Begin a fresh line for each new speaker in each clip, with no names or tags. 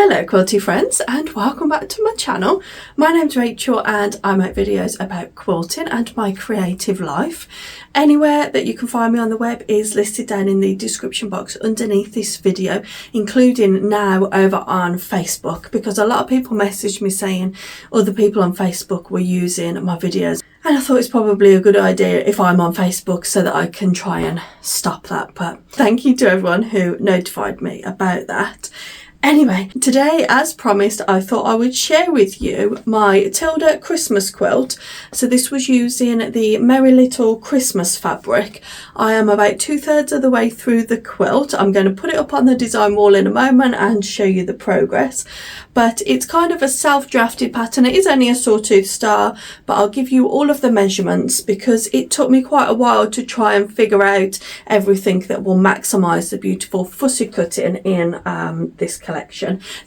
Hello quilty friends and welcome back to my channel. My name's Rachel and I make videos about quilting and my creative life. Anywhere that you can find me on the web is listed down in the description box underneath this video, including now over on Facebook, because a lot of people messaged me saying other people on Facebook were using my videos, and I thought it's probably a good idea if I'm on Facebook so that I can try and stop that. But thank you to everyone who notified me about that. Anyway, today, as promised, I thought I would share with you my Tilda Christmas quilt. So this was using the Merry Little Christmas fabric. I am about 2/3 of the way through the quilt. I'm going to put it up on the design wall in a moment and show you the progress. But it's kind of a self-drafted pattern. It is only a sawtooth star, but I'll give you all of the measurements because it took me quite a while to try and figure out everything that will maximise the beautiful fussy cutting in this collection.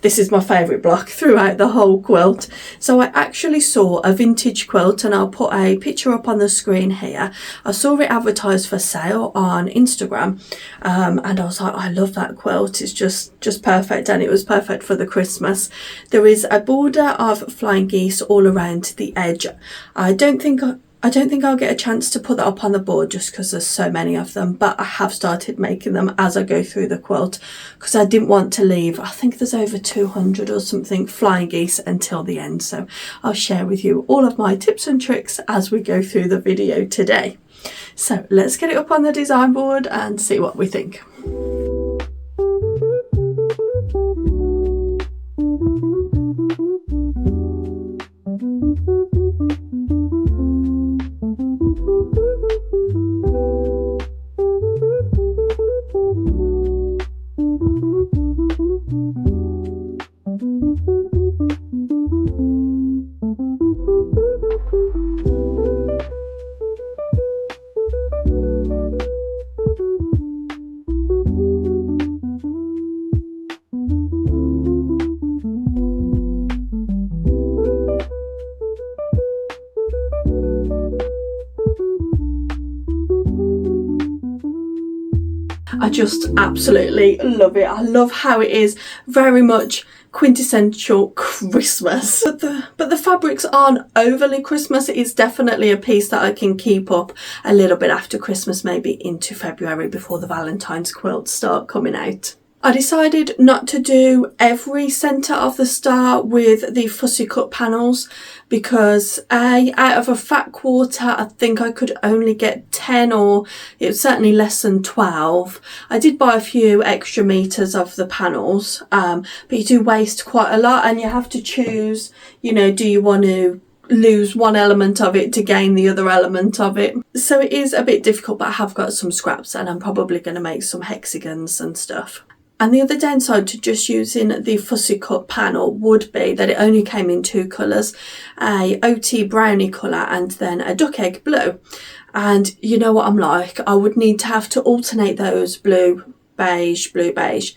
This is my favourite block throughout the whole quilt. So I actually saw a vintage quilt, and I'll put a picture up on the screen here. I saw it advertised for sale on Instagram, and I was like, I love that quilt. It's just perfect, and it was perfect for the Christmas. There is a border of flying geese all around the edge. I don't think I'll get a chance to put that up on the board just because there's so many of them, but I have started making them as I go through the quilt because I didn't want to leave, I think there's over 200 or something flying geese until the end. So I'll share with you all of my tips and tricks as we go through the video today. So let's get it up on the design board and see what we think. I just absolutely love it. I love how it is very much quintessential Christmas, but the fabrics aren't overly Christmas. It is definitely a piece that I can keep up a little bit after Christmas, maybe into February before the Valentine's quilts start coming out. I decided not to do every centre of the star with the fussy cut panels because out of a fat quarter I think I could only get 10, or it was certainly less than 12. I did buy a few extra meters of the panels, but you do waste quite a lot, and you have to choose, you know, do you want to lose one element of it to gain the other element of it? So it is a bit difficult, but I have got some scraps and I'm probably going to make some hexagons and stuff. And the other downside to just using the fussy cut panel would be that it only came in two colours, a OT brownie colour and then a duck egg blue. And you know what I'm like, I would need to have to alternate those blue, beige, blue, beige.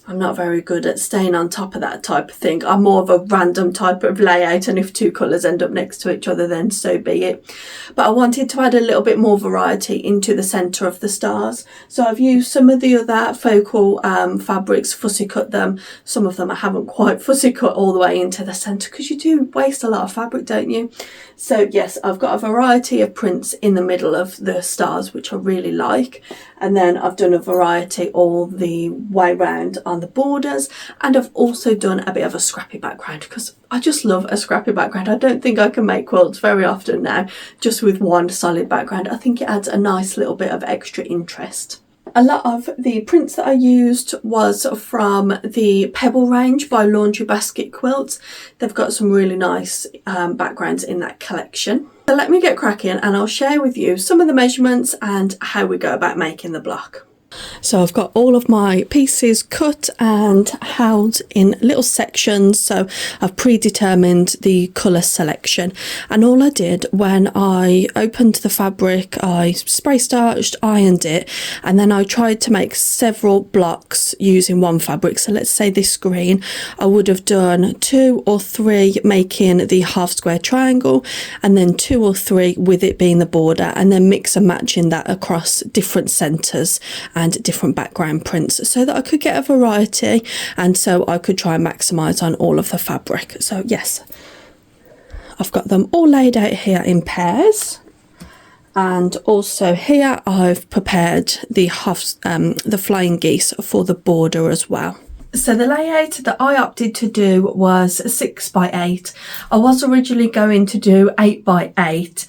I'm not very good at staying on top of that type of thing. I'm more of a random type of layout, and if two colours end up next to each other, then so be it. But I wanted to add a little bit more variety into the centre of the stars. So I've used some of the other focal fabrics, fussy cut them. Some of them I haven't quite fussy cut all the way into the centre because you do waste a lot of fabric, don't you? So yes, I've got a variety of prints in the middle of the stars, which I really like. And then I've done a variety all the way round on the borders, and I've also done a bit of a scrappy background because I just love a scrappy background. I don't think I can make quilts very often now just with one solid background. I think it adds a nice little bit of extra interest. A lot of the prints that I used was from the Pebble range by Laundry Basket Quilts. They've got some really nice backgrounds in that collection. So let me get cracking and I'll share with you some of the measurements and how we go about making the block. So I've got all of my pieces cut and held in little sections, so I've predetermined the colour selection, and all I did when I opened the fabric, I spray starched, ironed it, and then I tried to make several blocks using one fabric. So let's say this green, I would have done 2 or 3 making the half square triangle, and then 2 or 3 with it being the border, and then mix and matching that across different centres and different background prints so that I could get a variety, and so I could try and maximise on all of the fabric. So yes, I've got them all laid out here in pairs. And also here I've prepared the flying geese for the border as well. So the layout that I opted to do was 6 by 8. I was originally going to do 8 by 8,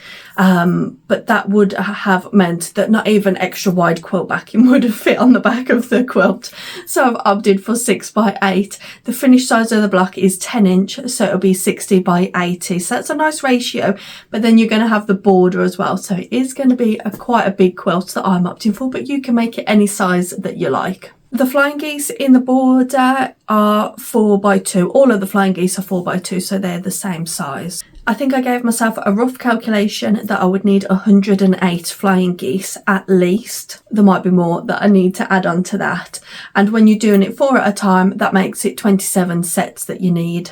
but that would have meant that not even extra wide quilt backing would have fit on the back of the quilt. So I've opted for 6 by 8. The finished size of the block is 10 inch, so it'll be 60 by 80. So that's a nice ratio, but then you're going to have the border as well. So it is going to be quite a big quilt that I'm opting for, but you can make it any size that you like. The flying geese in the border are 4 by 2. All of the flying geese are 4 by 2, so they're the same size. I think I gave myself a rough calculation that I would need 108 flying geese at least. There might be more that I need to add on to that. And when you're doing it 4 at a time, that makes it 27 sets that you need.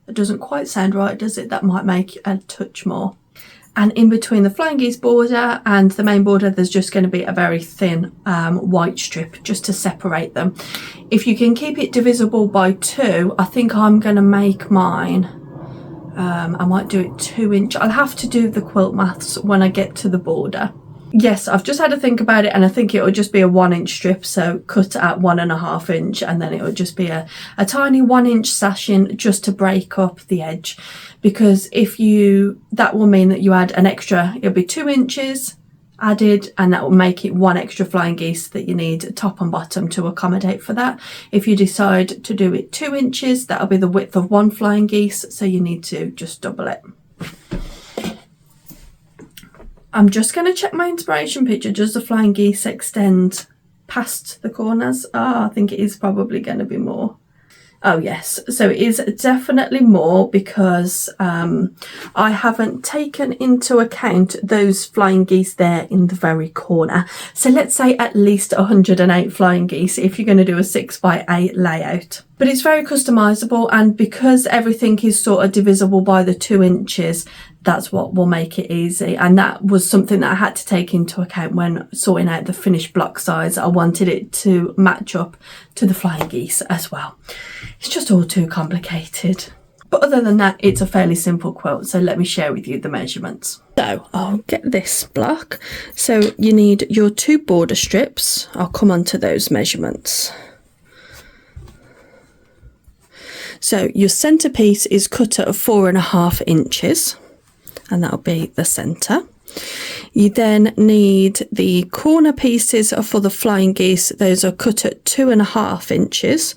It doesn't quite sound right, does it? That might make a touch more. And in between the flying geese border and the main border, there's just going to be a very thin white strip just to separate them. If you can keep it divisible by 2, I think I'm going to make mine. I might do it 2 inch. I'll have to do the quilt maths when I get to the border. Yes, I've just had to think about it, and I think it will just be a 1 inch strip, so cut at 1.5 inch, and then it will just be a tiny 1 inch sashing just to break up the edge. Because that will mean that you add an extra, it'll be 2 inches added, and that will make it 1 extra flying geese that you need top and bottom to accommodate for that. If you decide to do it 2 inches, that'll be the width of 1 flying geese, so you need to just double it. I'm just going to check my inspiration picture. Does the flying geese extend past the corners? I think it is probably going to be more. Oh yes, so it is definitely more, because I haven't taken into account those flying geese there in the very corner. So let's say at least 108 flying geese if you're going to do a 6 by 8 layout. But it's very customizable, and because everything is sort of divisible by the 2 inches, that's what will make it easy. And that was something that I had to take into account when sorting out the finished block size. I wanted it to match up to the flying geese as well. It's just all too complicated. But other than that, it's a fairly simple quilt. So let me share with you the measurements. So I'll get this block. So you need your 2 border strips. I'll come on to those measurements. So your centerpiece is cut at 4.5 inches, and that'll be the center. You then need the corner pieces for the flying geese. Those are cut at 2.5 inches,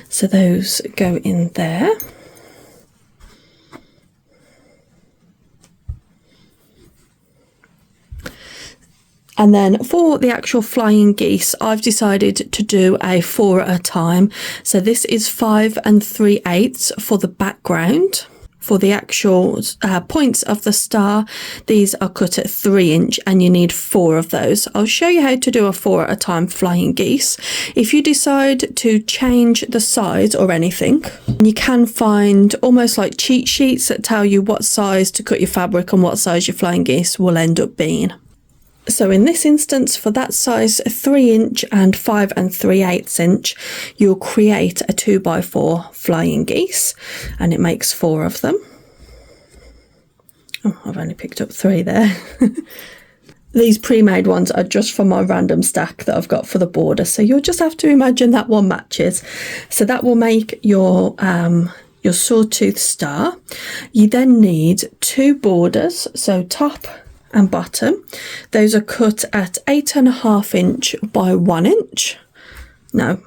so those go in there. And then for the actual flying geese, I've decided to do a 4 at a time. So this is 5 3/8 for the background. For the actual points of the star, these are cut at 3 inch, and you need 4 of those. I'll show you how to do a 4 at a time flying geese. If you decide to change the size or anything, you can find almost like cheat sheets that tell you what size to cut your fabric and what size your flying geese will end up being. So in this instance, for that size 3 inch and 5 3/8 inch, you'll create a 2 by 4 flying geese, and it makes 4 of them. Oh, I've only picked up 3 there. These pre-made ones are just from my random stack that I've got for the border, so you'll just have to imagine that one matches. So that will make your sawtooth star. You then need 2 borders, so top and bottom. Those are cut at 8.5 inch by 1 inch. No,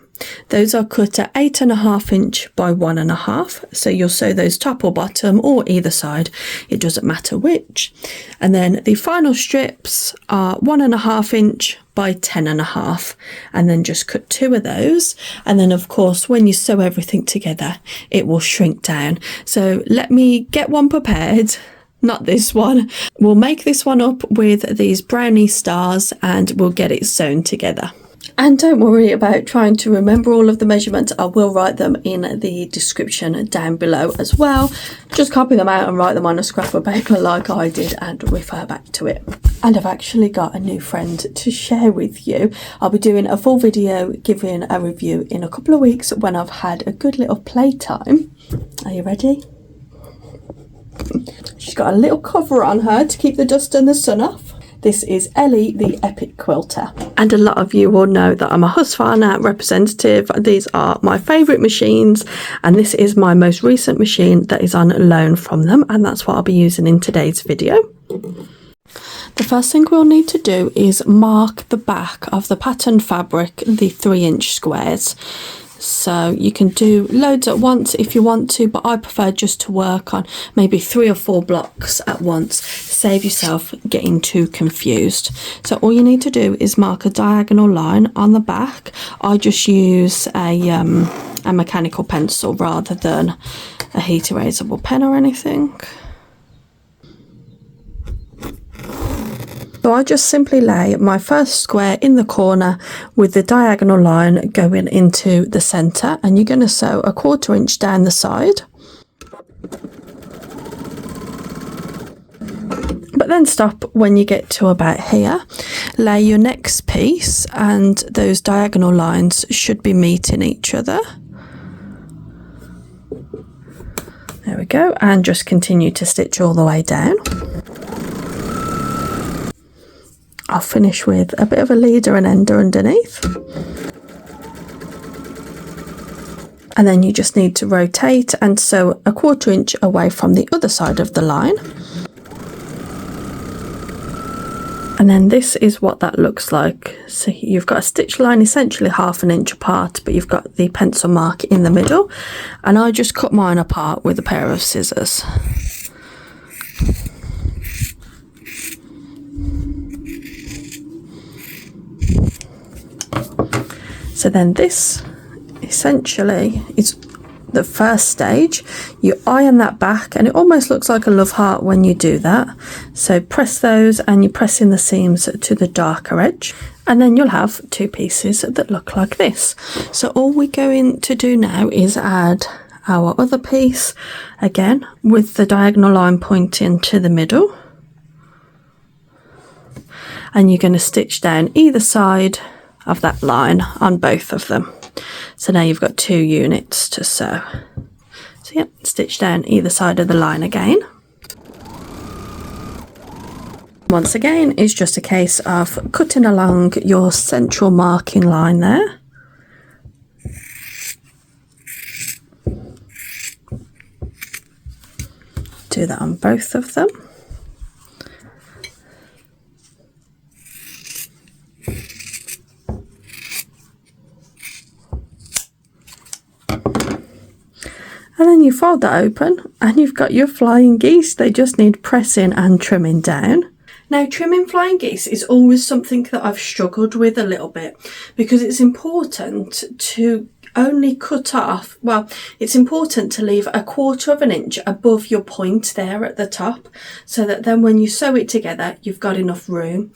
those are cut at 8.5 inch by 1.5. So you'll sew those top or bottom or either side, it doesn't matter which. And then the final strips are 1.5 inch by 10.5, and then just cut 2 of those. And then of course, when you sew everything together, it will shrink down. So let me get one prepared. Not this one. We'll make this one up with these brownie stars, and we'll get it sewn together. And don't worry about trying to remember all of the measurements. I will write them in the description down below as well. Just copy them out and write them on a scrap of paper like I did and refer back to it. And I've actually got a new friend to share with you. I'll be doing a full video giving a review in a couple of weeks when I've had a good little playtime. Are you ready? She's got a little cover on her to keep the dust and the sun off. This is Ellie, the Epic Quilter. And a lot of you will know that I'm a Husqvarna representative. These are my favourite machines, and this is my most recent machine that is on loan from them, and that's what I'll be using in today's video. The first thing we'll need to do is mark the back of the pattern fabric, the 3-inch squares. So you can do loads at once if you want to, but I prefer just to work on maybe 3 or 4 blocks at once. Save yourself getting too confused. So all you need to do is mark a diagonal line on the back. I just use a mechanical pencil rather than a heat erasable pen or anything. So I just simply lay my first square in the corner with the diagonal line going into the centre, and you're going to sew a 1/4 inch down the side. But then stop when you get to about here. Lay your next piece, and those diagonal lines should be meeting each other. There we go, and just continue to stitch all the way down. I'll finish with a bit of a leader and ender underneath. And then you just need to rotate and sew a 1/4 inch away from the other side of the line. And then this is what that looks like. So you've got a stitch line essentially 1/2 inch apart, but you've got the pencil mark in the middle. And I just cut mine apart with a pair of scissors. So then this essentially is the first stage. You iron that back, and it almost looks like a love heart when you do that. So press those, and you press in the seams to the darker edge, and then you'll have 2 pieces that look like this. So all we're going to do now is add our other piece, again with the diagonal line pointing to the middle, and you're going to stitch down either side of that line on both of them. So now you've got 2 units to sew. So yeah, stitch down either side of the line again. Once again, it's just a case of cutting along your central marking line there. Do that on both of them. And then you fold that open, and you've got your flying geese. They just need pressing and trimming down. Now, trimming flying geese is always something that I've struggled with a little bit, because it's important to only cut off, well, it's important to leave a 1/4 inch above your point there at the top, so that then when you sew it together, you've got enough room.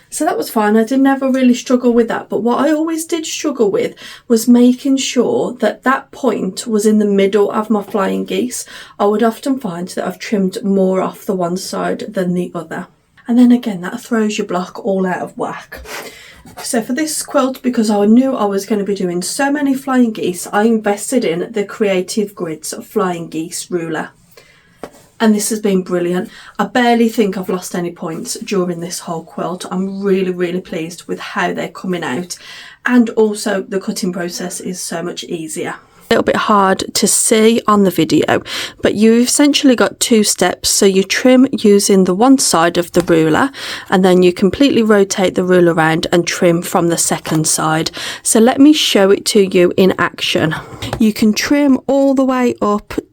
So that was fine. I did never really struggle with that. But what I always did struggle with was making sure that that point was in the middle of my flying geese. I would often find that I've trimmed more off the one side than the other. And then again, that throws your block all out of whack. So for this quilt, because I knew I was going to be doing so many flying geese, I invested in the Creative Grids Flying Geese ruler. And this has been brilliant. I barely think I've lost any points during this whole quilt. I'm really, really pleased with how they're coming out. And also the cutting process is so much easier. A little bit hard to see on the video, but you've essentially got 2 steps. So you trim using the one side of the ruler, and then you completely rotate the ruler around and trim from the second side. So let me show it to you in action. You can trim all the way up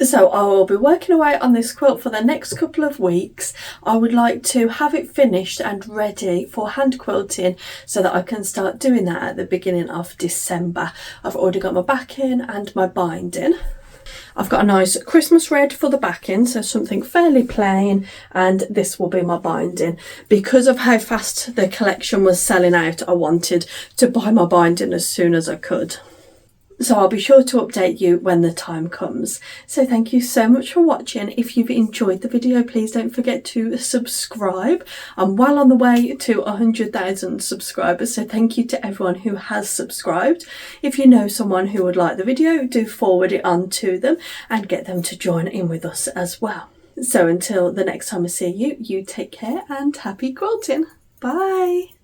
So I will be working away on this quilt for the next couple of weeks. I would like to have it finished and ready for hand quilting so that I can start doing that at the beginning of December. I've already got my backing and my binding. I've got a nice Christmas red for the backing, so something fairly plain, and this will be my binding. Because of how fast the collection was selling out, I wanted to buy my binding as soon as I could. So I'll be sure to update you when the time comes. So thank you so much for watching. If you've enjoyed the video, please don't forget to subscribe. I'm well on the way to 100,000 subscribers, so thank you to everyone who has subscribed. If you know someone who would like the video, do forward it on to them and get them to join in with us as well. So until the next time I see you, you take care and happy quilting. Bye!